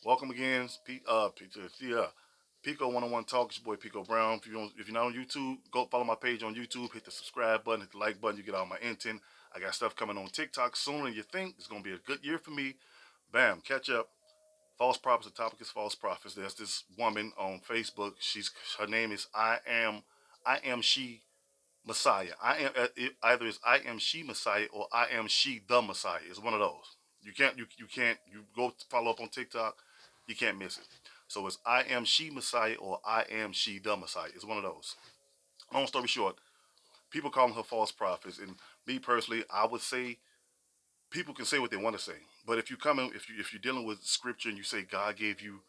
Welcome again, Pico 101 Talk. It's your boy Pico Brown. If you're not on YouTube, go follow my page on YouTube. Hit the subscribe button, hit the like button. You get all my intent. I got stuff coming on TikTok sooner than you think. It's gonna be a good year for me. Bam, catch up. False prophets. The topic is false prophets. There's this woman on Facebook. Her name is I am she Messiah. Either is I am she Messiah or I am she the Messiah. It's one of those. You go follow up on TikTok, you can't miss it. So it's I am she Messiah or I am she the Messiah. It's one of those. Long story short, people calling her false prophets, and me personally, I would say people can say what they want to say, but if you're dealing with scripture and you say God gave you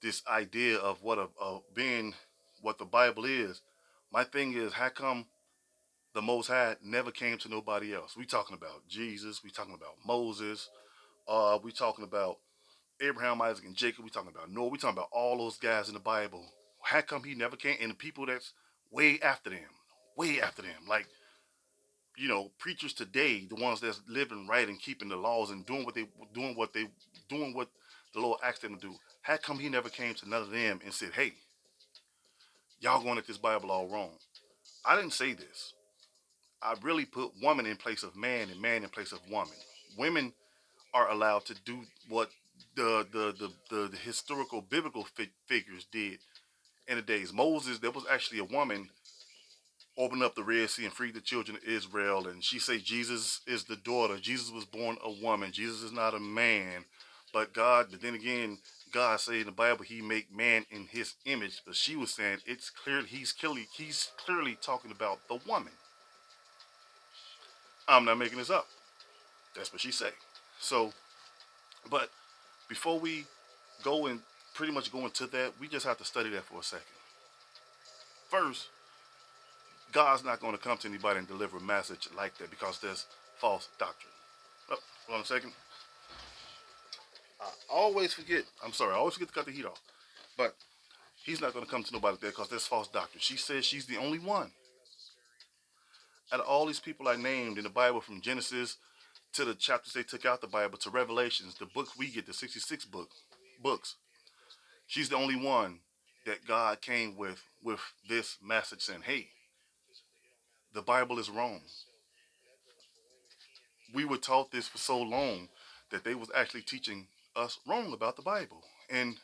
this idea of what a being, what the Bible is, my thing is how come the Most High never came to nobody else? We talking about Jesus. We talking about Moses. We talking about Abraham, Isaac, and Jacob. We talking about Noah. We talking about all those guys in the Bible. How come he never came? And the people that's way after them, like preachers today, the ones that's living right and keeping the laws and doing what the Lord asked them to do. How come he never came to none of them and said, "Hey, y'all going at this Bible all wrong"? I didn't say this. I really put woman in place of man and man in place of woman. Women are allowed to do what the historical biblical figures did in the days. Moses, there was actually a woman opened up the Red Sea and freed the children of Israel, and she said Jesus is the daughter. Jesus was born a woman. Jesus is not a man. But then again, God said in the Bible He make man in His image. But she was saying it's clear he's clearly talking about the woman. I'm not making this up. That's what she said. So, but before we go and pretty much go into that, we just have to study that for a second. First, God's not going to come to anybody and deliver a message like that because there's false doctrine. Oh, hold on a second. I always forget. I'm sorry. I always forget to cut the heat off. But He's not going to come to nobody there because there's false doctrine. She says she's the only one. Out of all these people I named in the Bible, from Genesis to the chapters they took out the Bible to Revelations, the book we get, the 66 books, she's the only one that God came with this message saying, "Hey, the Bible is wrong." We were taught this for so long that they was actually teaching us wrong about the Bible. And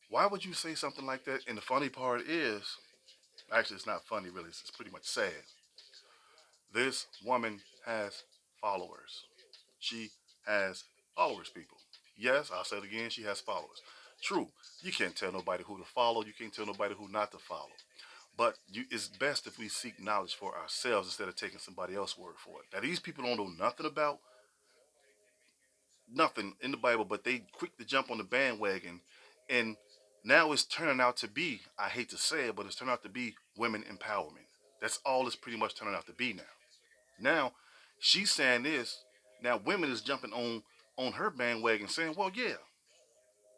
why would you say something like that? And the funny part is, actually, it's not funny really. It's pretty much sad. This woman has followers. She has followers, people. Yes, I'll say it again. She has followers. True, you can't tell nobody who to follow. You can't tell nobody who not to follow. But it's best if we seek knowledge for ourselves instead of taking somebody else's word for it. Now, these people don't know nothing about nothing in the Bible, but they quick to jump on the bandwagon, and now it's turning out to be. I hate to say it, but it's turning out to be women empowerment. That's all it's pretty much turning out to be now. Now, she's saying this. Now, women is jumping on her bandwagon, saying, "Well, yeah,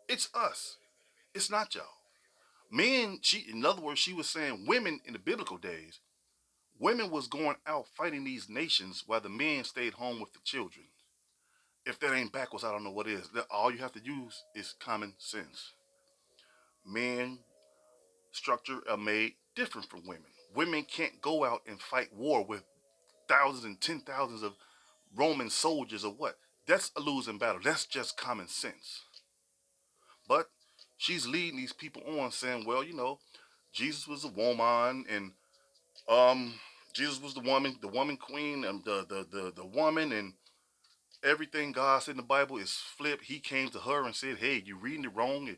it's us. It's not y'all." Men, in other words, she was saying women in the biblical days, women was going out fighting these nations while the men stayed home with the children. If that ain't backwards, I don't know what is. All you have to use is common sense. Men structure are made different from women. Women can't go out and fight war with thousands and 10 thousands of Roman soldiers or what. That's a losing battle. That's just common sense. But she's leading these people on saying, well, Jesus was a woman, and um Jesus was the woman queen, and the woman, and everything God said in the Bible is flipped. He came to her and said, "Hey, you reading it wrong.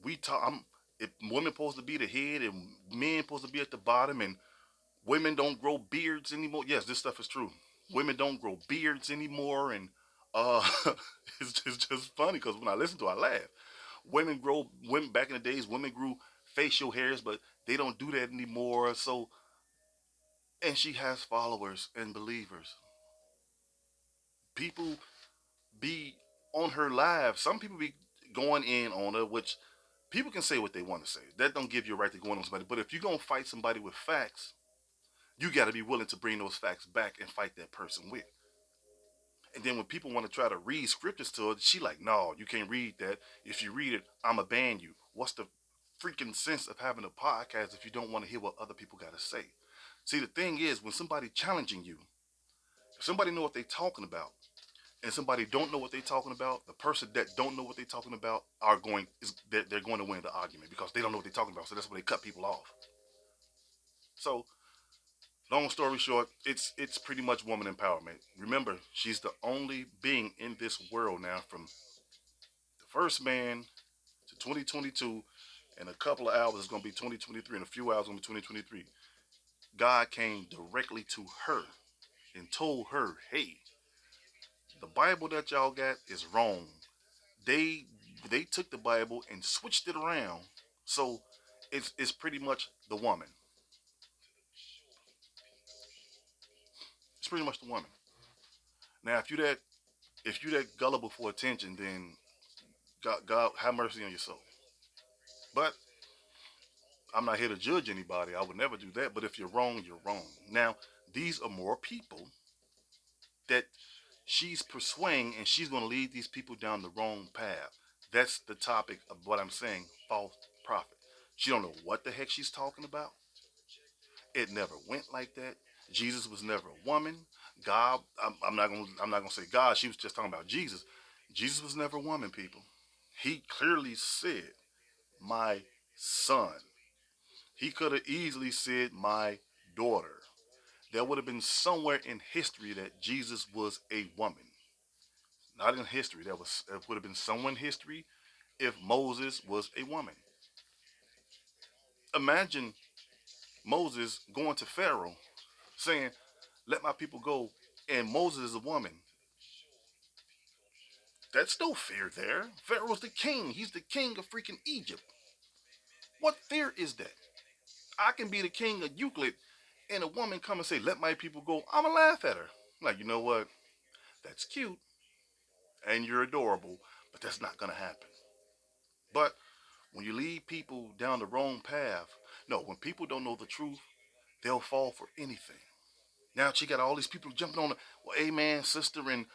We talk. If women supposed to be the head and men supposed to be at the bottom, and women don't grow beards anymore." Yes, this stuff is true. Women don't grow beards anymore, and uh, it's just funny because when I listen to it, I laugh. Women back in the days, women grew facial hairs, but they don't do that anymore. So, and she has followers and believers. People be on her live. Some people be going in on her, which people can say what they want to say. That don't give you a right to go on somebody. But if you're gonna fight somebody with facts, you got to be willing to bring those facts back and fight that person with. And then when people want to try to read scriptures to her, she like, no, you can't read that. If you read it, I'ma ban you. What's the freaking sense of having a podcast if you don't want to hear what other people got to say? See, the thing is, when somebody challenging you, if somebody know what they talking about, and somebody don't know what they talking about, the person that don't know what they talking about are going is they're going to win the argument because they don't know what they're talking about. So that's why they cut people off. So long story short, it's pretty much woman empowerment. Remember, she's the only being in this world now from the first man to 2022, and a couple of hours is going to be 2023, and a few hours is going to be 2023. God came directly to her and told her, "Hey, the Bible that y'all got is wrong. They they took the Bible and switched it around, so it's pretty much the woman. It's pretty much the woman. Now, if you that gullible for attention, then God have mercy on your soul. But I'm not here to judge anybody. I would never do that. But if you're wrong, you're wrong. Now, these are more people that she's persuading, and she's going to lead these people down the wrong path. That's the topic of what I'm saying. False prophet. She don't know what the heck she's talking about. It never went like that. Jesus was never a woman. God, I'm not gonna say God. She was just talking about Jesus. Jesus was never a woman, people. He clearly said, "My son." He could have easily said, "My daughter." There would have been somewhere in history that Jesus was a woman. Not in history. There would have been somewhere in history if Moses was a woman. Imagine Moses going to Pharaoh saying, "Let my people go," and Moses is a woman. That's no fear there. Pharaoh's the king. He's the king of freaking Egypt. What fear is that? I can be the king of Euclid, and a woman come and say, "Let my people go." I'ma laugh at her. Like, you know what? That's cute, and you're adorable, but that's not gonna happen. But when you lead people down the wrong path, no, when people don't know the truth, they'll fall for anything. Now she got all these people jumping on her. Well, amen, sister, and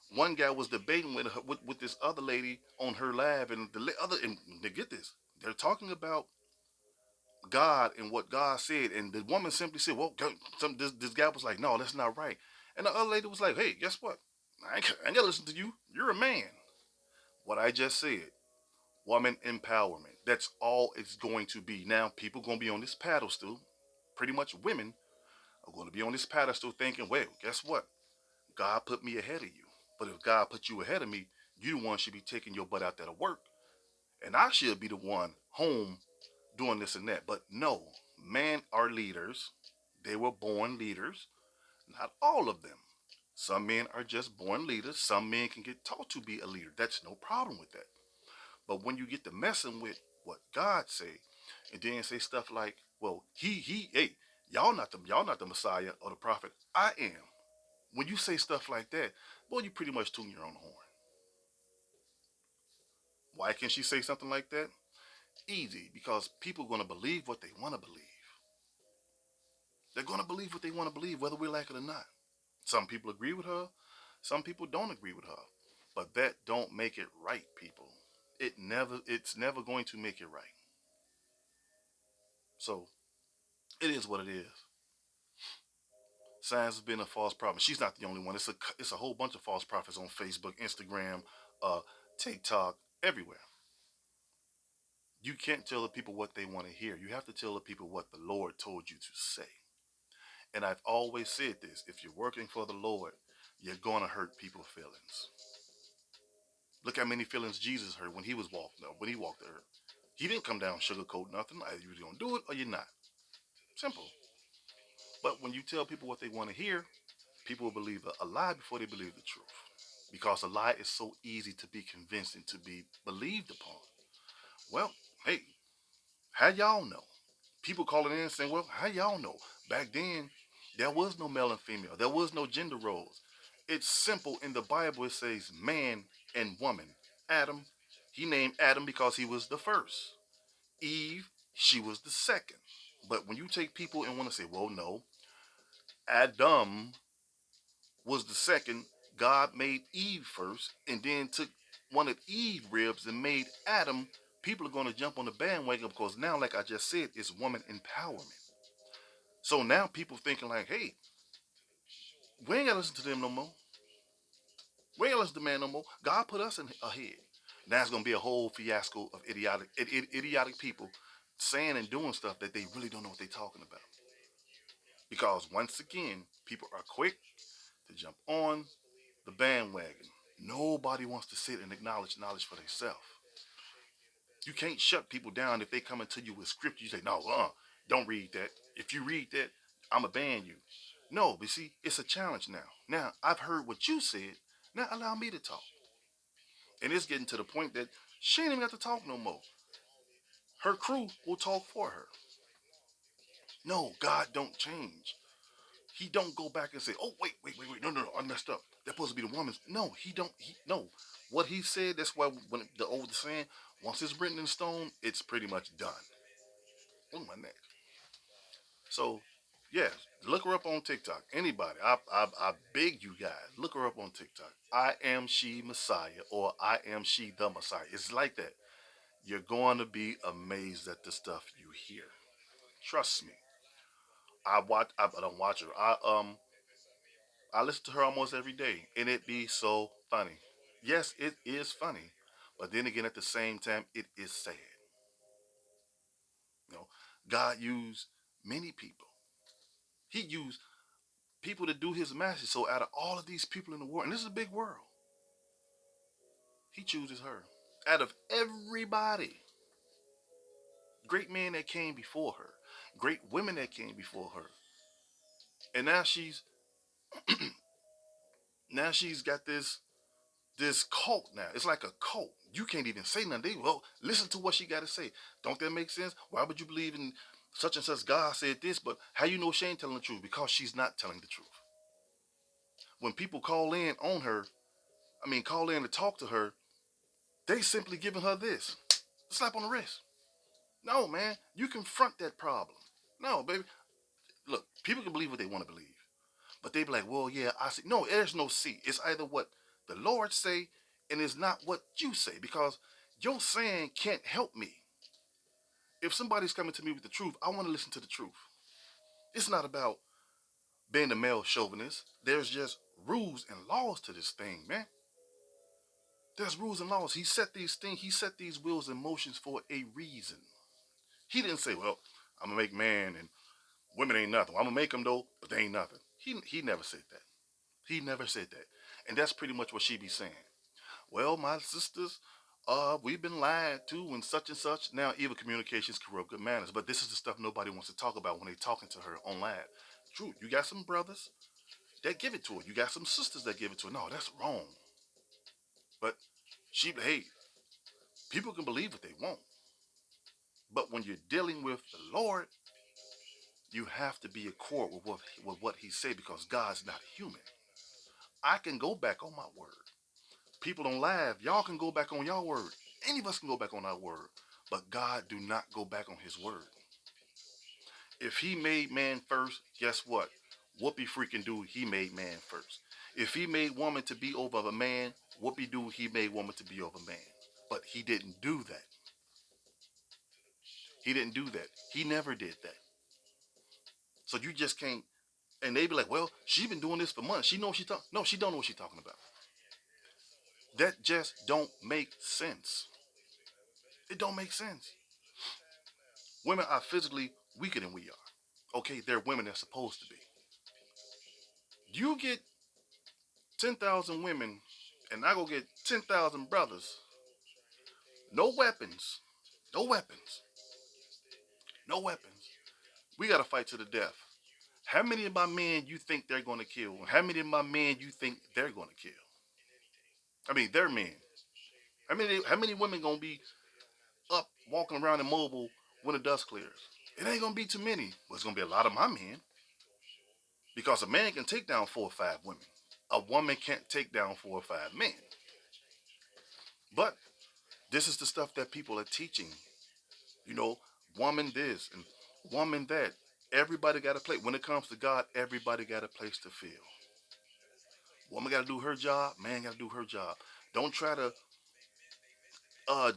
one guy was debating with her, with this other lady on her live, and the other, and they get this, they're talking about God and what God said, and the woman simply said, "Well, this guy was like, no, that's not right," and the other lady was like, "Hey, guess what? I ain't gotta listen to you. You're a man." What I just said, woman empowerment. That's all it's going to be. Now, people gonna be on this pedestal. Pretty much, women are going to be on this pedestal thinking, "Well, guess what? God put me ahead of you. But if God put you ahead of me, you the one should be taking your butt out there to work, and I should be the one home doing this and that." But no, men are leaders. They were born leaders. Not all of them. Some men are just born leaders. Some men can get taught to be a leader. That's no problem with that. But when you get to messing with what God say, and then say stuff like, "Well, hey, y'all not the Messiah or the prophet. I am." When you say stuff like that, boy, you pretty much tune your own horn. Why can't she say something like that? Easy, because people are going to believe what they want to believe. They're going to believe what they want to believe, whether we like it or not. Some people agree with her, some people don't agree with her. But that don't make it right, people. It's never going to make it right. So it is what it is. Science has been a false prophet. She's not the only one. It's a whole bunch of false prophets on Facebook, Instagram, uh, TikTok, everywhere. You can't tell the people what they want to hear. You have to tell the people what the Lord told you to say. And I've always said this: if you're working for the Lord, you're gonna hurt people's feelings. Look how many feelings Jesus hurt when he was walking when he walked the earth. He didn't come down sugarcoat nothing. Either you're gonna do it or you're not. Simple. But when you tell people what they want to hear, people will believe a lie before they believe the truth. Because a lie is so easy to be convinced and to be believed upon. Well, hey, how y'all know? People calling in saying, "Well, how y'all know? Back then, there was no male and female. There was no gender roles. It's simple. In the Bible, it says man and woman. Adam, he named Adam because he was the first. Eve, she was the second. But when you take people and want to say, well, no, Adam was the second, God made Eve first and then took one of Eve's ribs and made Adam, people are going to jump on the bandwagon because now, like I just said, it's woman empowerment. So now people thinking like, hey, we ain't got to listen to them no more. We ain't got to listen to man no more. God put us in ahead. Now it's going to be a whole fiasco of idiotic people saying and doing stuff that they really don't know what they're talking about. Because once again, people are quick to jump on the bandwagon. Nobody wants to sit and acknowledge knowledge for themselves. You can't shut people down if they come into you with scripture. You say, no, don't read that. If you read that, I'm going to ban you. No, but see, it's a challenge now. Now, I've heard what you said. Now allow me to talk. And it's getting to the point that she ain't even got to talk no more. Her crew will talk for her. No, God don't change. He don't go back and say, "Oh, wait, no, I messed up. That's supposed to be the woman's." No, he don't. No, what he said. That's why when the old saying, once it's written in stone, it's pretty much done. Oh my neck. So, yes, look her up on TikTok. Anybody, I beg you guys, look her up on TikTok. I am she Messiah, or I am she the Messiah. It's like that. You're going to be amazed at the stuff you hear. Trust me. I don't watch her. I listen to her almost every day, and it be so funny. Yes, it is funny, but then again, at the same time, it is sad. You know, God used many people. He used people to do His message. So, out of all of these people in the world, and this is a big world, He chooses her. Out of everybody, great men that came before her, great women that came before her, and now she's got this cult now. It's like a cult. You can't even say nothing. Well, listen to what she got to say. Don't that make sense? Why would you believe in such and such? God said this, but how you know she ain't telling the truth? Because she's not telling the truth. When people call in on her, call in to talk to her, they simply giving her this. A slap on the wrist. No, man, you confront that problem. No, baby. Look, people can believe what they want to believe. But they be like, well, yeah, I see. No, there's no see. It's either what the Lord say and it's not what you say because your saying can't help me. If somebody's coming to me with the truth, I want to listen to the truth. It's not about being a male chauvinist. There's just rules and laws to this thing, man. There's rules and laws. He set these things, he set these wheels in motions for a reason. He didn't say, well, I'm going to make man and women ain't nothing. I'm going to make them though, but they ain't nothing. He never said that. He never said that. And that's pretty much what she be saying. Well, my sisters, we've been lied to and such. Now, evil communications corrupt good manners. But this is the stuff nobody wants to talk about when they're talking to her online. True, you got some brothers that give it to her. You got some sisters that give it to her. No, that's wrong. But hey, people can believe what they want. But when you're dealing with the Lord, you have to be accord with what He said because God's not human. I can go back on my word. People don't laugh. Y'all can go back on your word. Any of us can go back on our word. But God do not go back on His word. If He made man first, guess what? Whoopie freaking do, He made man first. If He made woman to be over a man, whoopie do, He made woman to be over man. But He didn't do that. He didn't do that. He never did that. So you just can't. And they be like, well, she been doing this for months. She knows she talking. No, she don't know what she's talking about. That just don't make sense. It don't make sense. Women are physically weaker than we are. Okay, they're women they're supposed to be. You get 10,000 women, and I go get 10,000 brothers. No weapons. No weapons. No weapons. We got to fight to the death. How many of my men you think they're going to kill? How many of my men you think they're going to kill? They're men. How many women going to be up walking around in mobile when the dust clears? It ain't going to be too many, but it's going to be a lot of my men. Because a man can take down 4 or 5 women. A woman can't take down 4 or 5 men. But this is the stuff that people are teaching. You know, woman this and woman that. Everybody got a place. When it comes to God, everybody got a place to feel. Woman got to do her job. Man got to do her job. Don't try to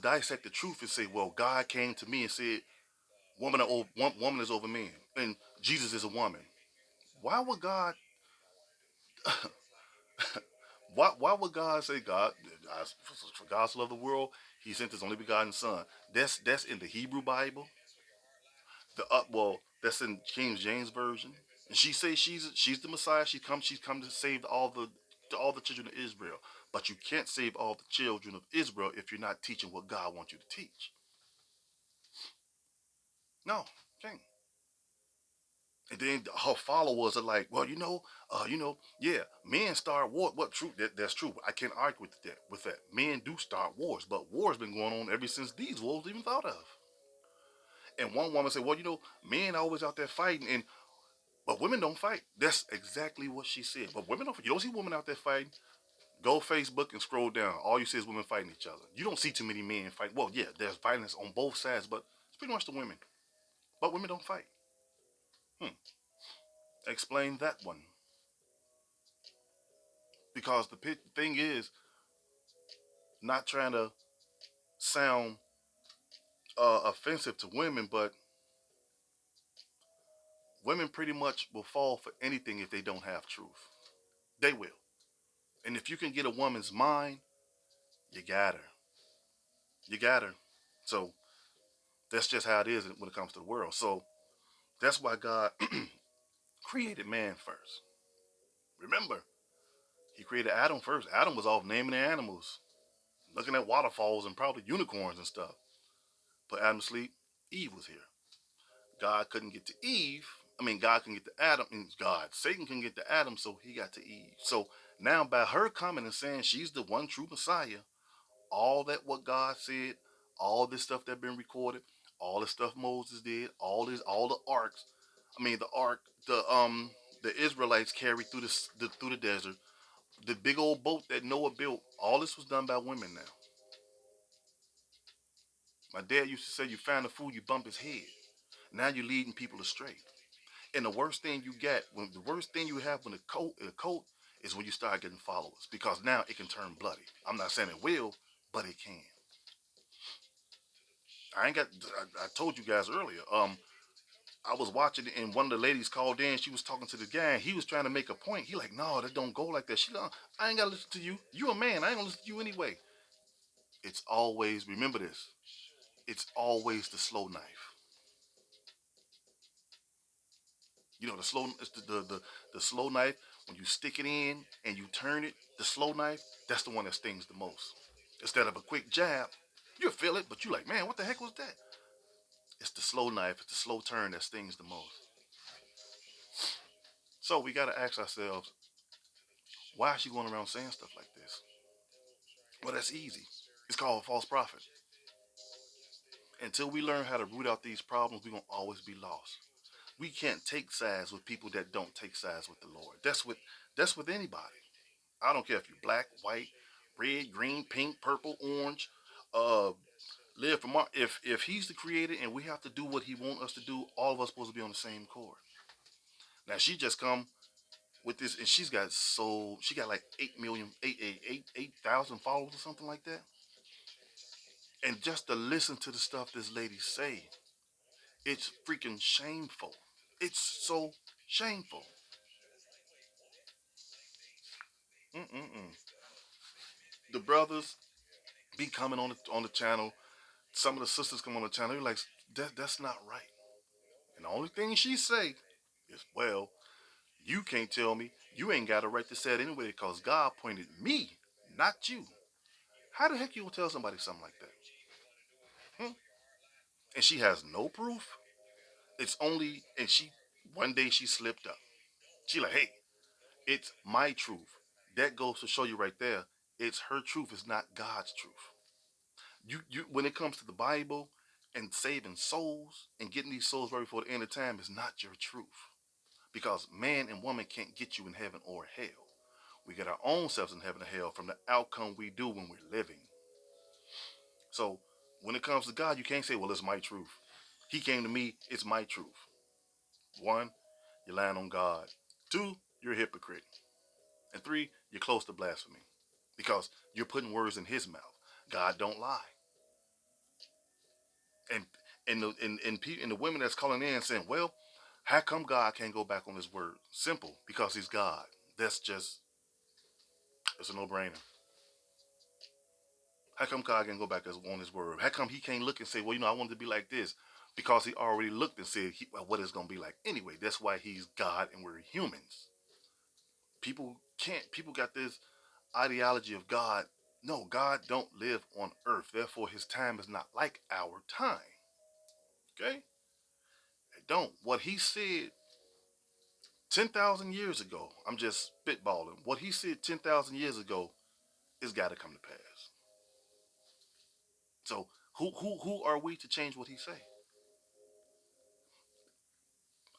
dissect the truth and say, well, God came to me and said, woman is over man, and Jesus is a woman. Why would God? Why would God say for God so loved the world, He sent His only begotten Son? That's in the Hebrew Bible. That's in King James version. And she says she's the Messiah. She's come to save all the children of Israel. But you can't save all the children of Israel if you're not teaching what God wants you to teach. No, can't. And then her followers are like, well, yeah, men start war. What true? That's true. I can't argue with that. With that, men do start wars, but wars been going on ever since these wars even thought of. And one woman said, well, men are always out there fighting, but women don't fight. That's exactly what she said. But women don't. You don't see women out there fighting. Go Facebook and scroll down. All you see is women fighting each other. You don't see too many men fight. Well, yeah, there's violence on both sides, but it's pretty much the women. But women don't fight. Hmm. Explain that one. Because the thing is, not trying to sound offensive to women, but women pretty much will fall for anything if they don't have truth. They will. And if you can get a woman's mind, you got her. You got her. So that's just how it is when it comes to the world. So that's why God created man first. Remember, He created Adam first. Adam was off naming the animals, looking at waterfalls and probably unicorns and stuff. Put Adam to sleep. Eve was here. God couldn't get to Eve. I mean, God can get to Adam. And Satan can get to Adam, so he got to Eve. So now, by her coming and saying she's the one true Messiah, all that what God said, all this stuff that been recorded, all the stuff Moses did, all the arcs. I mean, the ark, the Israelites carried through the desert, the big old boat that Noah built. All this was done by women. Now, my dad used to say, "You find a fool, you bump his head." Now you're leading people astray. And the worst thing the worst thing you have when a cult is when you start getting followers because now it can turn bloody. I'm not saying it will, but it can. I ain't got. I told you guys earlier. I was watching it and one of the ladies called in. She was talking to the guy. And he was trying to make a point. He like, no, that don't go like that. She like, I ain't gotta listen to you. You a man. I ain't gonna listen to you anyway. It's always remember this. It's always the slow knife. The slow knife when you stick it in and you turn it. The slow knife, that's the one that stings the most. Instead of a quick jab, you feel it, but you like, man, what the heck was that? It's the slow knife. It's the slow turn that stings the most. So we gotta ask ourselves, why is she going around saying stuff like this? Well, that's easy. It's called a false prophet. Until we learn how to root out these problems, we're gonna always be lost. We can't take sides with people that don't take sides with the Lord. That's with anybody. I don't care if you're black, white, red, green, pink, purple, orange. Uh, live from our, if he's the creator and we have to do what he wants us to do, all of us supposed to be on the same chord. Now she just come with this, and she got like 8 million, 8,000 followers or something like that. And just to listen to the stuff this lady say, it's freaking shameful. It's so shameful. Mm-mm-mm. The brothers be coming on the channel. Some of the sisters come on the channel. They're like, that's not right. And the only thing she say is, well, you can't tell me. You ain't got a right to say it anyway because God pointed me, not you. How the heck you gonna tell somebody something like that? Hmm? And she has no proof. It's only and she one day she slipped up. She like, hey, it's my truth. That goes to show you right there. It's her truth. It's not God's truth. You when it comes to the Bible and saving souls and getting these souls right before the end of time is not your truth. Because man and woman can't get you in heaven or hell. We get our own selves in heaven or hell from the outcome we do when we're living. So when it comes to God, you can't say, well, it's my truth. He came to me, it's my truth. One, you're lying on God. Two, you're a hypocrite. And 3, you're close to blasphemy because you're putting words in his mouth. God don't lie. And and the women that's calling in saying, well, how come God can't go back on his word? Simple, because he's God. That's just, it's a no-brainer. How come God can go back on his word? How come he can't look and say, well, I wanted to be like this? Because he already looked and said well, what it's going to be like. Anyway, that's why he's God and we're humans. People got this ideology of God. No, God don't live on earth. Therefore, his time is not like our time. Okay? It don't. What he said 10,000 years ago, I'm just spitballing. What he said 10,000 years ago is got to come to pass. So who are we to change what he say?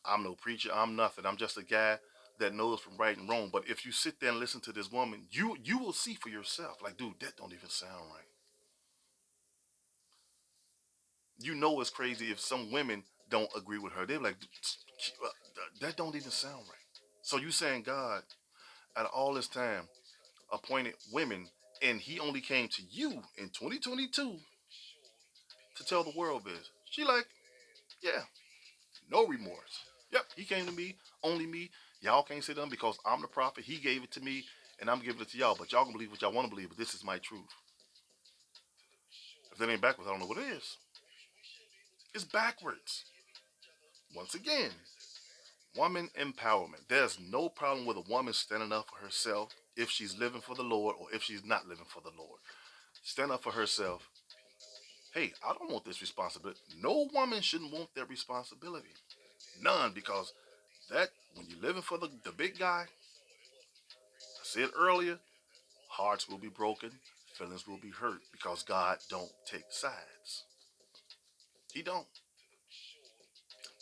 I'm no preacher. I'm nothing. I'm just a guy that knows from right and wrong. But if you sit there and listen to this woman, you will see for yourself. Like, dude, that don't even sound right. It's crazy if some women don't agree with her. They're like, that don't even sound right. So you saying God, out of all this time, appointed women, and he only came to you in 2022 to tell the world this. She like, yeah, no remorse. Yep, he came to me, only me. Y'all can't say them because I'm the prophet. He gave it to me, and I'm giving it to y'all. But y'all can believe what y'all want to believe. But this is my truth. If that ain't backwards, I don't know what it is. It's backwards. Once again, woman empowerment. There's no problem with a woman standing up for herself if she's living for the Lord or if she's not living for the Lord. Stand up for herself. Hey, I don't want this responsibility. No woman shouldn't want that responsibility. None, because that when you're living for the big guy, I said earlier, hearts will be broken, feelings will be hurt because God don't take sides. He don't.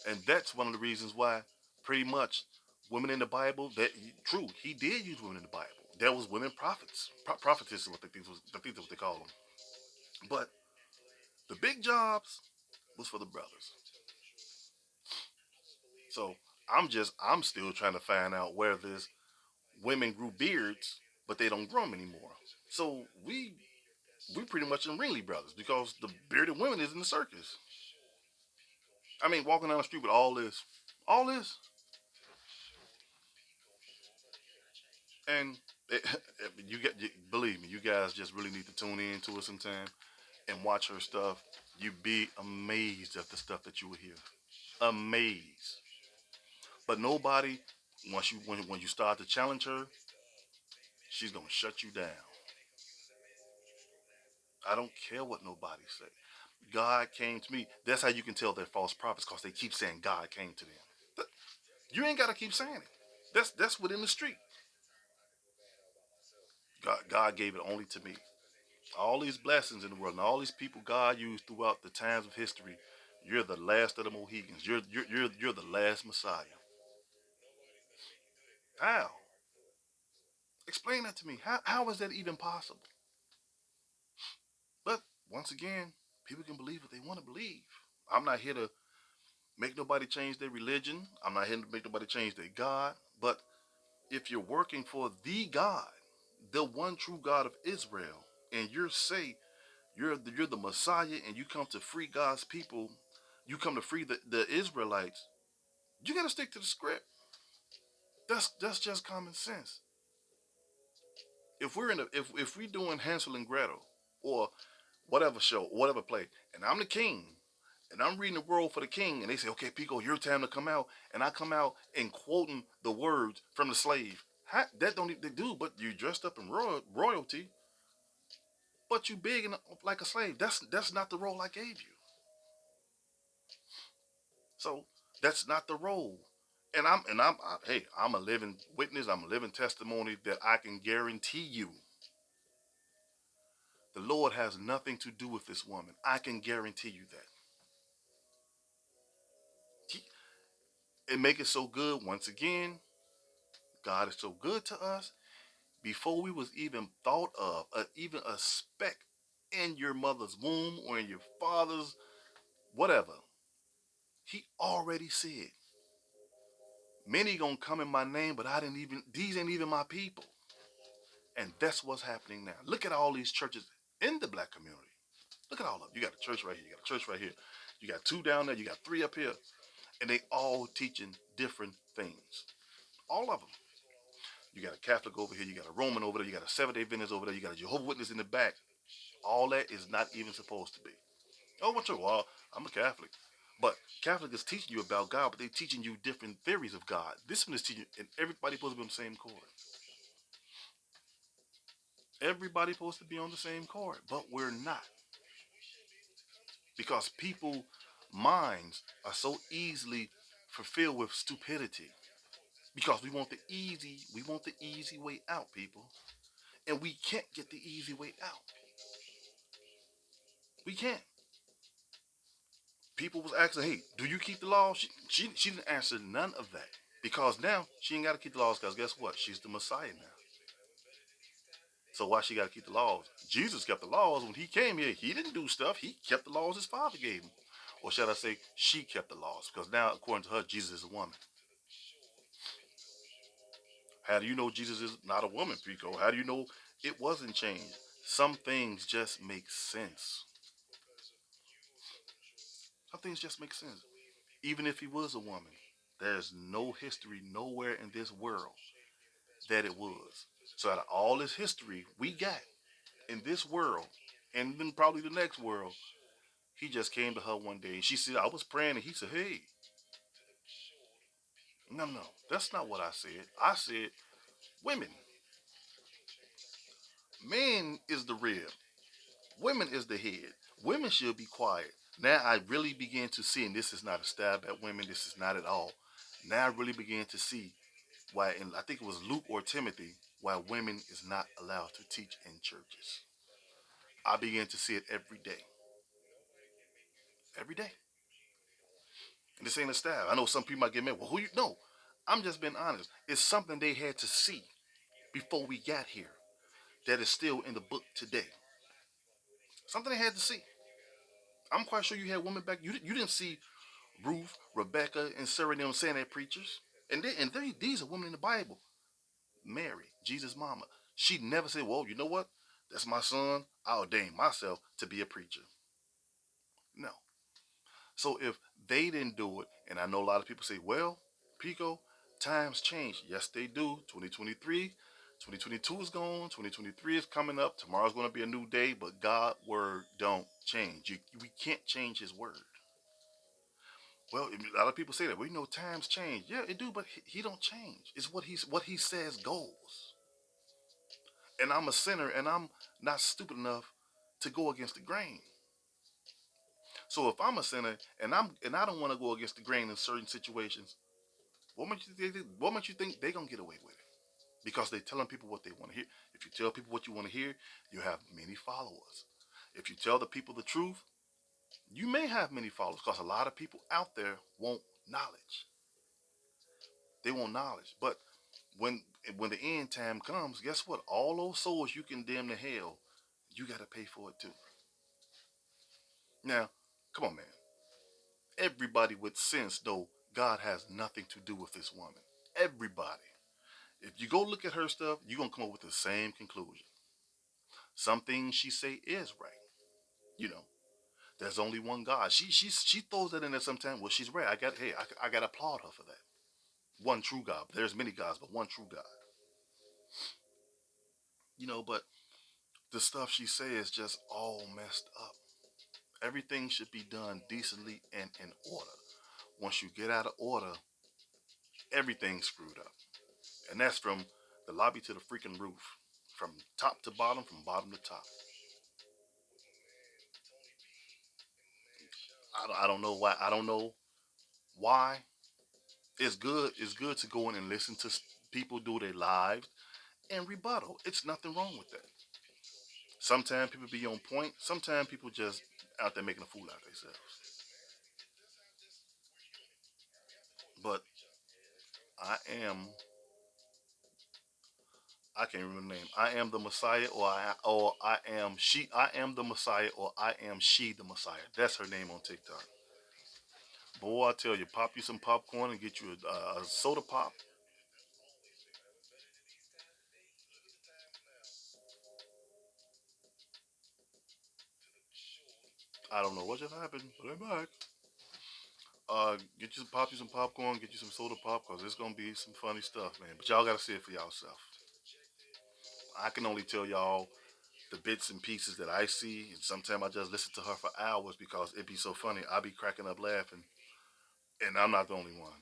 And that's one of the reasons why pretty much women in the Bible, true, he did use women in the Bible. There was women prophets. Prophetess is what I think that's what they call them. But the big jobs was for the brothers. So I'm still trying to find out where this women grew beards, but they don't grow them anymore. So we pretty much in Ringling Brothers because the bearded women is in the circus. I mean, walking down the street with all this, and believe me, you guys just really need to tune in to it sometime and watch her stuff. You'd be amazed at the stuff that you will hear. Amazed. But nobody, when you start to challenge her, she's gonna shut you down. I don't care what nobody say. God came to me. That's how you can tell they're false prophets because they keep saying God came to them. You ain't gotta keep saying it. That's within the street. God gave it only to me. All these blessings in the world and all these people God used throughout the times of history. You're the last of the Mohegans. You're the last Messiah. How? Explain that to me. How is that even possible? But once again, people can believe what they want to believe. I'm not here to make nobody change their religion. I'm not here to make nobody change their God. But if you're working for the God, the one true God of Israel, and you're the Messiah and you come to free God's people, you come to free the Israelites, you gotta stick to the script. That's just common sense. If we doing Hansel and Gretel or whatever show, whatever play, and I'm the king, and I'm reading the world for the king, and they say, okay, Pico, your time to come out, and I come out and quoting the words from the slave. That don't even do, but you dressed up in royalty, but you big and like a slave. That's not the role I gave you. So that's not the role. Hey, I'm a living witness. I'm a living testimony that I can guarantee you the Lord has nothing to do with this woman. I can guarantee you that. It make it so good. Once again, God is so good to us. Before we was even thought of, even a speck in your mother's womb or in your father's, whatever, He already said, many gonna come in my name, but I didn't even. These ain't even my people. And that's what's happening now. Look at all these churches in the black community. Look at all of them. You got a church right here. You got a church right here. You got two down there. You got three up here. And they all teaching different things. All of them. You got a Catholic over here. You got a Roman over there. You got a Seventh-day Adventist over there. You got a Jehovah's Witness in the back. All that is not even supposed to be. Oh, what's your? Well, I'm a Catholic. But Catholic is teaching you about God, but they're teaching you different theories of God. This one is teaching, and everybody's supposed to be on the same chord. Everybody's supposed to be on the same chord, but we're not. Because people minds are so easily fulfilled with stupidity because we want the easy way out, people, and we can't get the easy way out. We can't. People was asking, hey, do you keep the law? She didn't answer none of that because now she ain't got to keep the laws because guess what, she's the Messiah now. So why she got to keep the laws? Jesus kept the laws when he came here. He didn't do stuff. He kept the laws his father gave him. Or should I say, she kept the laws because now, according to her, Jesus is a woman. How do you know Jesus is not a woman, Pico? How do you know it wasn't changed? Some things just make sense. Some things just make sense. Even if he was a woman, there's no history nowhere in this world that it was. So out of all this history we got in this world, and then probably the next world, he just came to her one day and she said, I was praying, and he said, hey, no, no, that's not what I said. I said, women, man is the rib. Women is the head. Women should be quiet. Now I really begin to see, and this is not a stab at women, this is not at all. Now I really begin to see why, and I think it was Luke or Timothy, why women is not allowed to teach in churches. I begin to see it every day. Every day. And this ain't a stab. I know some people might get mad. Well, who you know? I'm just being honest. It's something they had to see before we got here that is still in the book today. Something they had to see. I'm quite sure you had women back. You didn't see Ruth, Rebecca, and Sarah them saying they're preachers. These are women in the Bible. Mary, Jesus' mama. She never said, well, you know what? That's my son. I ordained myself to be a preacher. No. So if they didn't do it, and I know a lot of people say, well, Pico, times change. Yes, they do. 2023, 2022 is gone. 2023 is coming up. Tomorrow's going to be a new day, but God's word don't change. We can't change his word. Well, a lot of people say that. Well, times change. Yeah, it do, but he don't change. It's what he says goes. And I'm a sinner, and I'm not stupid enough to go against the grain. So if I'm a sinner and I don't want to go against the grain in certain situations, what makes you think they're gonna get away with it? Because they're telling people what they want to hear. If you tell people what you want to hear, you have many followers. If you tell the people the truth, you may have many followers because a lot of people out there want knowledge. They want knowledge. But when when the end time comes, guess what? All those souls you condemn to hell, you got to pay for it too. Now, come on, man. Everybody with sense, though, God has nothing to do with this woman. Everybody. If you go look at her stuff, you're gonna come up with the same conclusion. Some things she say is right. You know, there's only one God. She throws that in there sometimes. Well, she's right. I got to applaud her for that. One true God. There's many gods, but one true God. But the stuff she says is just all messed up. Everything should be done decently and in order. Once you get out of order, everything's screwed up. And that's from the lobby to the freaking roof, from top to bottom, from bottom to top. I don't know why. I don't know why. It's good. It's good to go in and listen to people do their lives and rebuttal. It's nothing wrong with that. Sometimes people be on point. Sometimes people just out there making a fool out of themselves. But I am. I can't remember the name. I am the Messiah, or I am she. I am the Messiah, or I am she the Messiah. That's her name on TikTok. Boy, I tell you, pop you some popcorn and get you a soda pop. I don't know what just happened, but I'm back. Get you some pop, you some popcorn, get you some soda pop, cause it's gonna be some funny stuff, man. But y'all gotta see it for yourself. I can only tell y'all the bits and pieces that I see, and sometimes I just listen to her for hours because it be so funny. I be cracking up laughing, and I'm not the only one.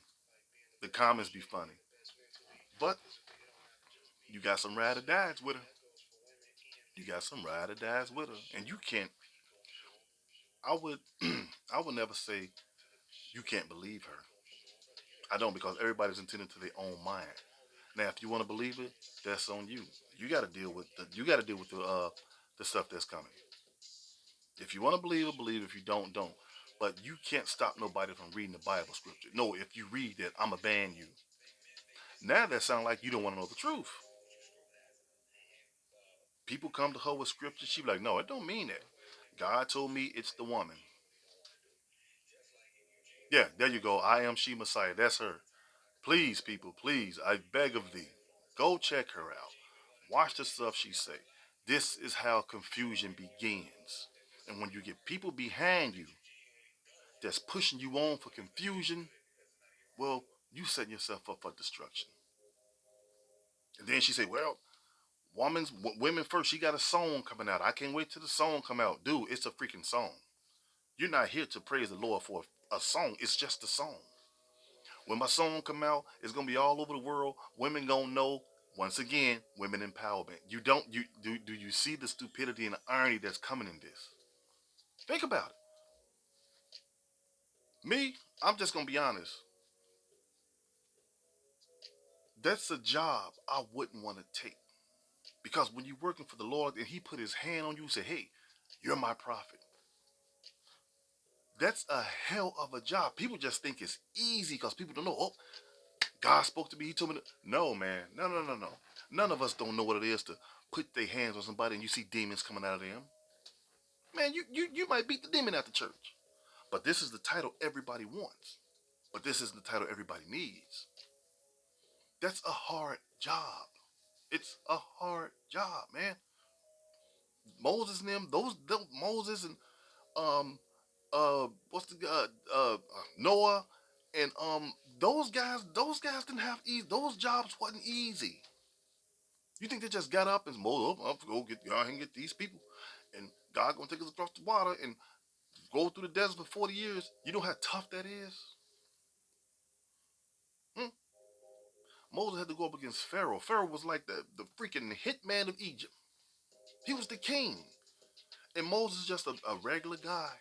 The comments be funny, but you got some ride or dies with her. You got some ride or dies with her, and you can't. I would, I would never say you can't believe her. I don't because everybody's intended to their own mind. Now, if you want to believe it, that's on you. You got to deal with the stuff that's coming. If you want to believe it, believe. If you don't, don't. But you can't stop nobody from reading the Bible scripture. No, if you read that, I'ma ban you. Now that sounds like you don't want to know the truth. People come to her with scripture. She be like, no, it don't mean that. God told me it's the woman. Yeah, there you go. I am she Messiah. That's her. Please, people, please, I beg of thee, go check her out. Watch the stuff she say. This is how confusion begins. And when you get people behind you that's pushing you on for confusion, well, you setting yourself up for destruction. And then she say, well, women first. She got a song coming out. I can't wait till the song come out. Dude, it's a freaking song. You're not here to praise the Lord for a song. It's just a song. When my song come out, it's gonna be all over the world. Women gonna know. Once again, women empowerment. Do you see the stupidity and the irony that's coming in this? Think about it. Me, I'm just gonna be honest. That's a job I wouldn't want to take because when you're working for the Lord and He put His hand on you, and say, "Hey, you're my prophet." That's a hell of a job. People just think it's easy because people don't know. Oh, God spoke to me. He told me. No, man. No, no, no, no. None of us don't know what it is to put their hands on somebody and you see demons coming out of them. Man, you might beat the demon at the church. But this is the title everybody wants. But this is the title everybody needs. That's a hard job. It's a hard job, man. Moses and them, those Moses and what's the Noah and those guys didn't have easy. Those jobs wasn't easy. You think they just got up and Moses, oh, I'm go get God and get these people, and God gonna take us across the water and go through the desert for 40 years? You know how tough that is. Hmm? Moses had to go up against Pharaoh. Pharaoh was like the freaking hitman of Egypt. He was the king, and Moses is just a regular guy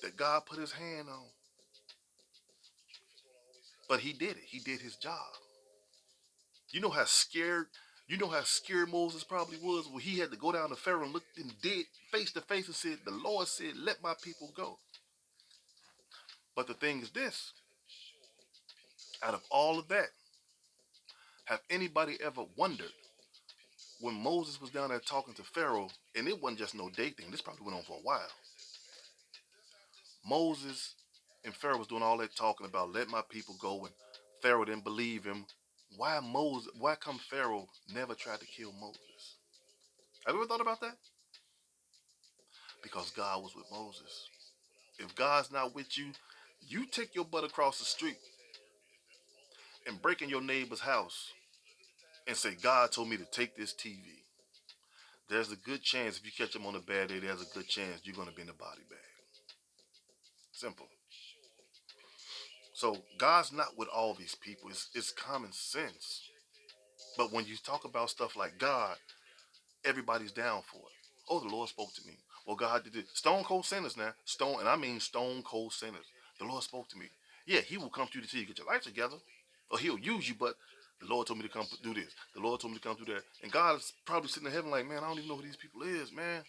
that God put His hand on. But he did it. He did his job. You know how scared. You know how scared Moses probably was when he had to go down to Pharaoh and look him dead face to face and said, "The Lord said, let my people go." But the thing is this: out of all of that, have anybody ever wondered when Moses was down there talking to Pharaoh, and it wasn't just no day thing. This probably went on for a while. Moses and Pharaoh was doing all that talking about let my people go, and Pharaoh didn't believe him. Why Moses? Why come Pharaoh never tried to kill Moses? Have you ever thought about that? Because God was with Moses. If God's not with you, you take your butt across the street and break in your neighbor's house and say, God told me to take this TV. There's a good chance if you catch him on a bad day, there's a good chance you're going to be in a body bag. Simple. So God's not with all these people. It's common sense. But when you talk about stuff like God, everybody's down for it. Oh, the Lord spoke to me. Well, God did it. Stone cold sinners now. Stone, and I mean stone cold sinners. The Lord spoke to me. Yeah, He will come to you to tell you get your life together, or He'll use you. But the Lord told me to come do this. The Lord told me to come do that. And God is probably sitting in heaven like, man, I don't even know who these people is, man.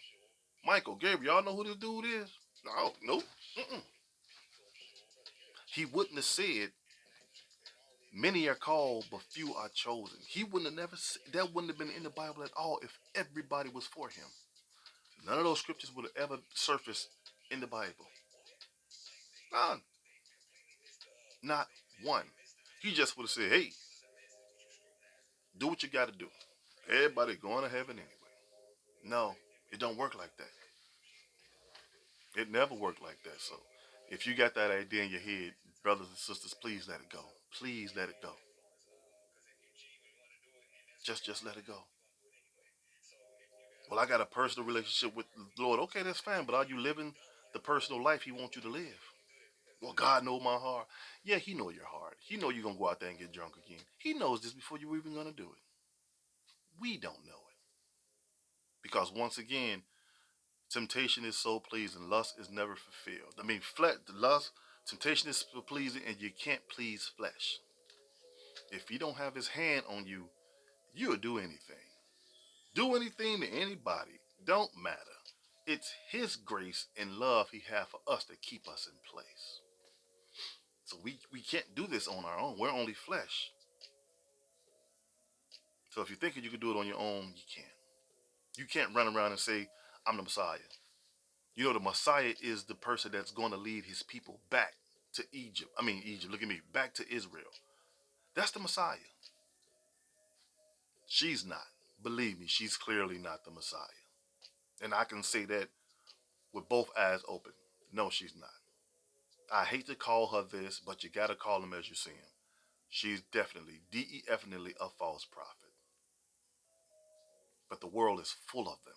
Michael, Gabriel, y'all know who this dude is? No, nope. Mm-mm. He wouldn't have said, many are called, but few are chosen. He wouldn't have never. That wouldn't have been in the Bible at all if everybody was for Him. None of those scriptures would have ever surfaced in the Bible. None. Not one. He just would have said, hey, do what you got to do. Everybody going to heaven anyway. No, it don't work like that. It never worked like that. So if you got that idea in your head, brothers and sisters, please let it go. Please let it go. Just let it go. Well, I got a personal relationship with the Lord. Okay, that's fine, but are you living the personal life He wants you to live? Well, God know my heart. Yeah, He know your heart. He know you're gonna go out there and get drunk again. He knows this before you even gonna do it. We don't know it because once again, temptation is so pleasing, lust is never fulfilled. I mean, lust, temptation is pleasing, and you can't please flesh. If He don't have His hand on you, you'll do anything. Do anything to anybody. Don't matter. It's His grace and love He has for us that keep us in place. So we can't do this on our own. We're only flesh. So if you're thinking you can do it on your own, you can't. You can't run around and say, I'm the Messiah. You know, the Messiah is the person that's going to lead his people back to Egypt. I mean, Egypt, look at me, back to Israel. That's the Messiah. She's not. Believe me, she's clearly not the Messiah. And I can say that with both eyes open. No, she's not. I hate to call her this, but you got to call him as you see him. She's definitely, definitely a false prophet. But the world is full of them.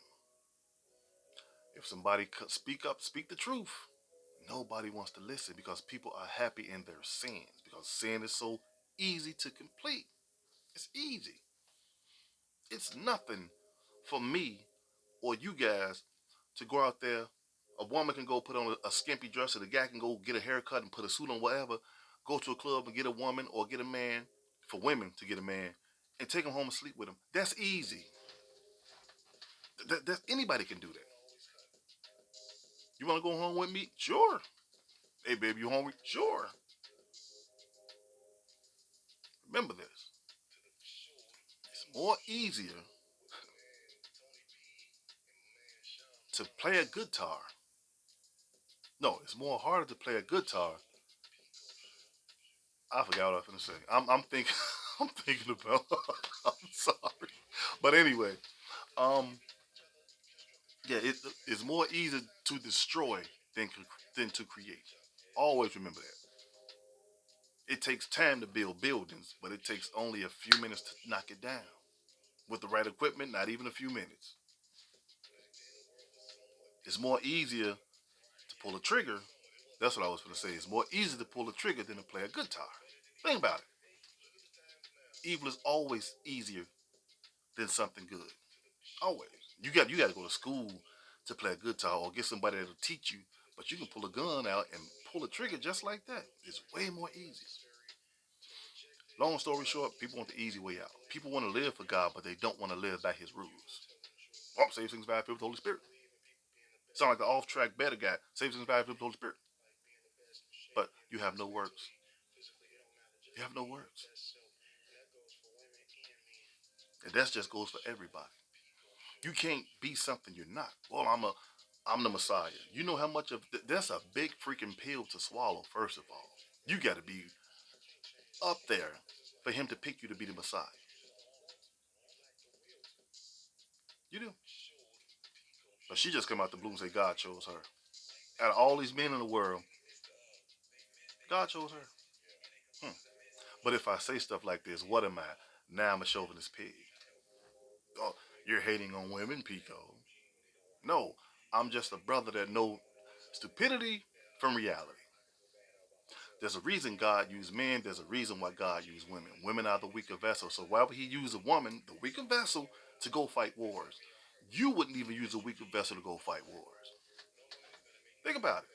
If somebody could speak up, speak the truth, nobody wants to listen because people are happy in their sins because sin is so easy to complete. It's easy. It's nothing for me or you guys to go out there. A woman can go put on a skimpy dress, and a guy can go get a haircut and put a suit on, whatever. Go to a club and get a woman or get a man. For women to get a man and take him home and sleep with him. That's easy. Anybody can do that. You want to go home with me? Sure. Hey, baby, you hungry? Sure. Remember this. It's more easier to play a guitar. No, it's more harder to play a guitar. I forgot what I was going to say. I'm thinking. I'm thinking about. I'm sorry, but anyway, um, yeah, it's more easy to destroy than than to create. Always remember that. It takes time to build buildings, but it takes only a few minutes to knock it down. With the right equipment, not even a few minutes. It's more easier to pull a trigger. That's what I was going to say. It's more easy to pull a trigger than to play a guitar. Think about it. Evil is always easier than something good. Always. You got to go to school to play a guitar or get somebody that'll teach you. But you can pull a gun out and pull a trigger just like that. It's way more easy. Long story short, people want the easy way out. People want to live for God, but they don't want to live by His rules. Oh, save things by the Holy Spirit. Sound like the off-track better guy. Save things by the Holy Spirit. But you have no works. You have no works. And that just goes for everybody. You can't be something you're not. Well, I'm the Messiah. You know how much of that's a big freaking pill to swallow. First of all, you got to be up there for Him to pick you to be the Messiah. You do. But she just come out the blue and say God chose her. Out of all these men in the world, God chose her. Hmm. But if I say stuff like this, what am I? Now I'm a chauvinist pig. Oh, you're hating on women, Pico. No, I'm just a brother that know stupidity from reality. There's a reason God used men. There's a reason why God used women. Women are the weaker vessel. So why would He use a woman, the weaker vessel, to go fight wars? You wouldn't even use a weaker vessel to go fight wars. Think about it.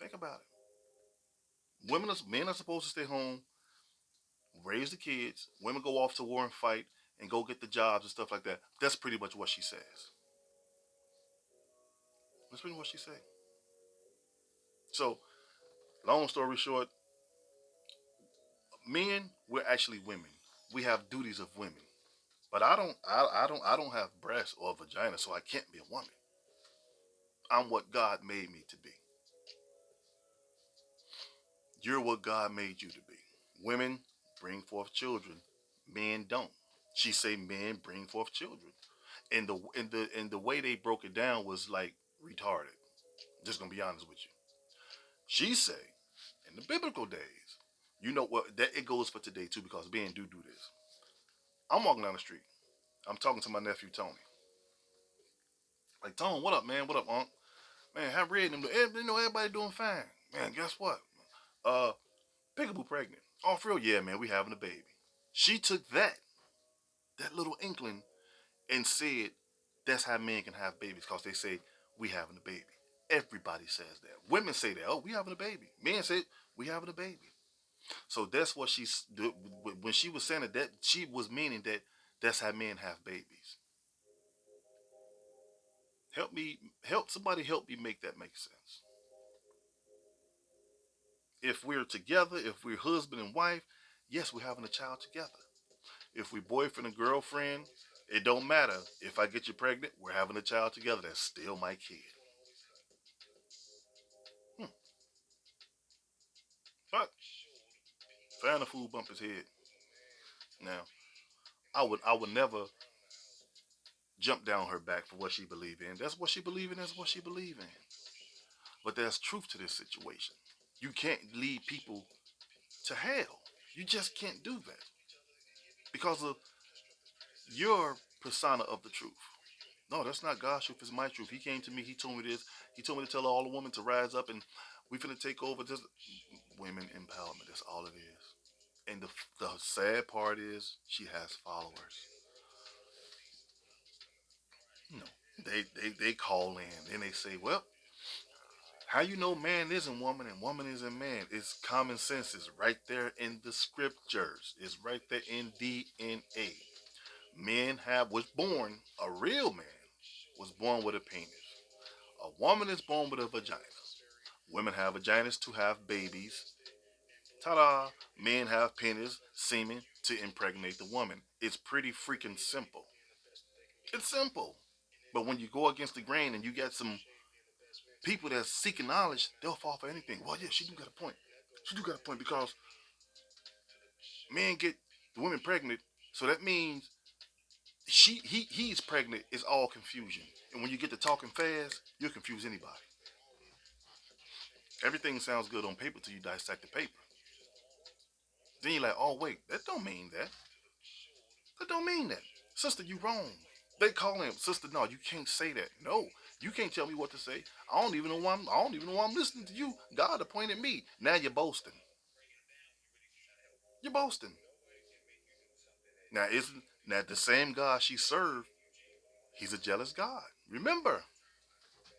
Think about it. Men are supposed to stay home, raise the kids. Women go off to war and fight and go get the jobs and stuff like that. That's pretty much what she says. That's pretty much what she said. So, long story short, men, we're actually women. We have duties of women. But I don't have breasts or vagina, so I can't be a woman. I'm what God made me to be. You're what God made you to be. Women bring forth children. Men don't. She say men bring forth children. And the way they broke it down was like retarded. Just gonna be honest with you. She say in the biblical days, you know what, that it goes for today too, because men do this. I'm walking down the street. I'm talking to my nephew Tony. Like, Tone, what up, man? What up, Unc? Man, have read them. You know, everybody doing fine. Man, guess what? Uh, Peekaboo pregnant. Oh, for real? Yeah, man, we having a baby. She took that little inkling, and said that's how men can have babies, because they say we having a baby. Everybody says that. Women say that. Oh, we having a baby. Men say we having a baby. So that's what she's when she was saying that she was meaning that that's how men have babies. Help somebody help me make that make sense. If we're together, if we're husband and wife, yes, we're having a child together. If we boyfriend and girlfriend, it don't matter. If I get you pregnant, we're having a child together. That's still my kid. Hmm. But fan of food bump his head. Now, I would never jump down her back for what she believe in. That's what she believe in. That's what she believe in. But there's truth to this situation. You can't lead people to hell. You just can't do that because of your persona of the truth. No, that's not God's truth. It's my truth. He came to me. He told me this. He told me to tell all the women to rise up, and we finna take over. Just women empowerment. That's all it is. And the sad part is she has followers. You know, they call in and they say, well, how you know man isn't woman and woman isn't man? It's common sense. It's right there in the scriptures. It's right there in DNA. Men have was born, a real man was born with a penis. A woman is born with a vagina. Women have vaginas to have babies. Ta-da! Men have penis, semen to impregnate the woman. It's pretty freaking simple. It's simple. But when you go against the grain and you got some people that's seeking knowledge, they'll fall for anything. Well, yeah, she do got a point. She do got a point because men get the women pregnant, so that means he's pregnant. It's all confusion. And when you get to talking fast, you'll confuse anybody. Everything sounds good on paper till you dissect the paper. Then you're like, oh wait, that don't mean that. That don't mean that. Sister, you wrong. They call him sister. No, you can't say that. No, you can't tell me what to say. I don't even know why I'm listening to you. God appointed me. Now you're boasting. You're boasting. Now isn't now the same God she served? He's a jealous God. Remember,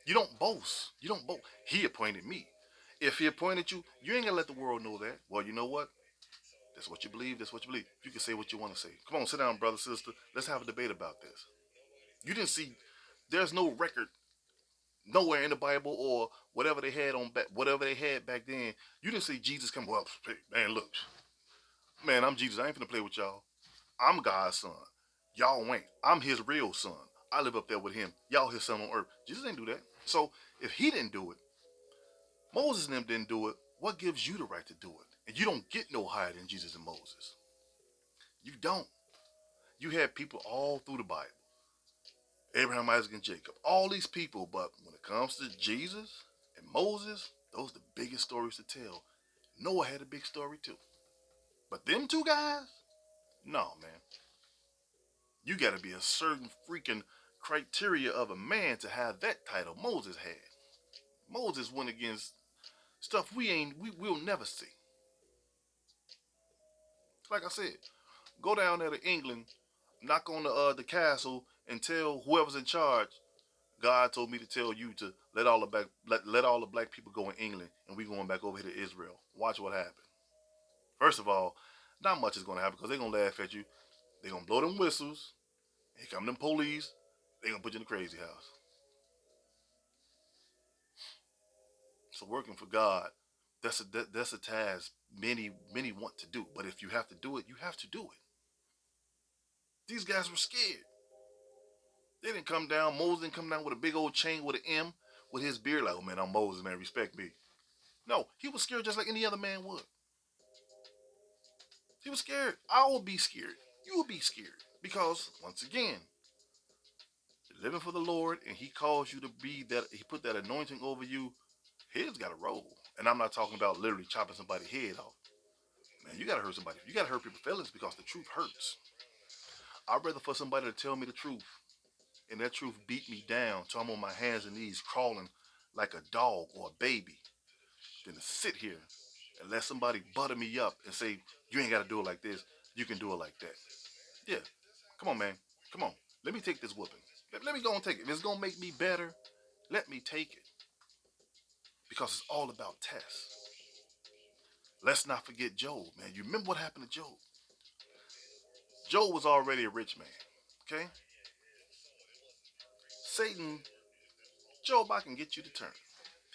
you don't boast. You don't boast. He appointed me. If he appointed you, you ain't gonna let the world know that. Well, you know what? That's what you believe. That's what you believe. You can say what you want to say. Come on, sit down, brother, sister. Let's have a debate about this. You didn't see. There's no record nowhere in the Bible or whatever they had whatever they had back then. You didn't see Jesus come. Well, hey, man, look, man, I'm Jesus. I ain't finna play with y'all. I'm God's son. Y'all ain't. I'm his real son. I live up there with him. Y'all his son on earth. Jesus didn't do that. So if he didn't do it, Moses and them didn't do it, what gives you the right to do it? And you don't get no higher than Jesus and Moses. You don't. You had people all through the Bible. Abraham, Isaac, and Jacob. All these people, but when it comes to Jesus and Moses, those are the biggest stories to tell. Noah had a big story too. But them two guys, no, man. You gotta be a certain freaking criteria of a man to have that title Moses had. Moses went against stuff we'll never see. Like I said, go down there to England, knock on the castle, and tell whoever's in charge, God told me to tell you to let all the black people go in England, and we going back over here to Israel. Watch what happens. First of all, not much is gonna happen because they're gonna laugh at you. They're gonna blow them whistles. Here come them police. They're gonna put you in the crazy house. So working for God, that's a task many want to do. But if you have to do it, you have to do it. These guys were scared. They didn't come down. Moses didn't come down with a big old chain with an M with his beard like, oh man, I'm Moses, man, respect me. No, he was scared just like any other man would. He was scared. I would be scared. You would be scared. Because, once again, living for the Lord, and He calls you to be that. He put that anointing over you. Head's got to roll, and I'm not talking about literally chopping somebody's head off. Man, you gotta hurt somebody. You gotta hurt people's feelings because the truth hurts. I'd rather for somebody to tell me the truth, and that truth beat me down till I'm on my hands and knees crawling like a dog or a baby, than to sit here and let somebody butter me up and say, you ain't gotta do it like this. You can do it like that. Yeah, come on, man. Come on. Let me take this whooping. Let me go and take it. If it's gonna make me better, let me take it. Because it's all about tests. Let's not forget Job, man. You remember what happened to Job? Job was already a rich man. Okay? Satan, Job, I can get you to turn.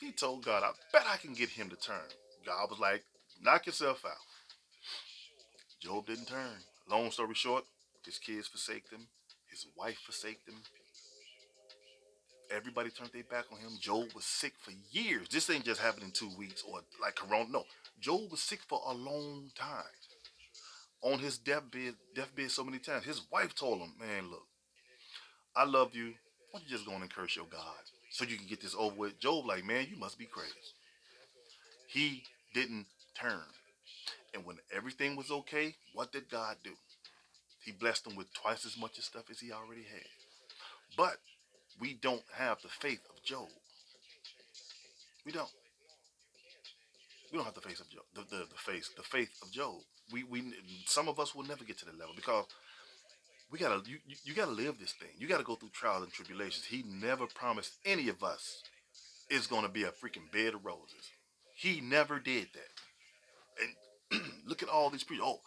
He told God, I bet I can get him to turn. God was like, knock yourself out. Job didn't turn. Long story short, his kids forsake him. His wife forsake him. Everybody turned their back on him. Job was sick for years. This ain't just happened in 2 weeks or like Corona. No, Job was sick for a long time. On his deathbed so many times. His wife told him, man, look, I love you. Why don't you just go and curse your God so you can get this over with? Job like, man, you must be crazy. He didn't turn. And when everything was okay, what did God do? He blessed him with twice as much stuff as he already had. But we don't have the faith of Job. We don't. We don't have the faith of Job. The faith of Job. We some of us will never get to that level because we gotta you gotta live this thing. You gotta go through trials and tribulations. He never promised any of us it's gonna be a freaking bed of roses. He never did that. And look at all these preachers. Oh,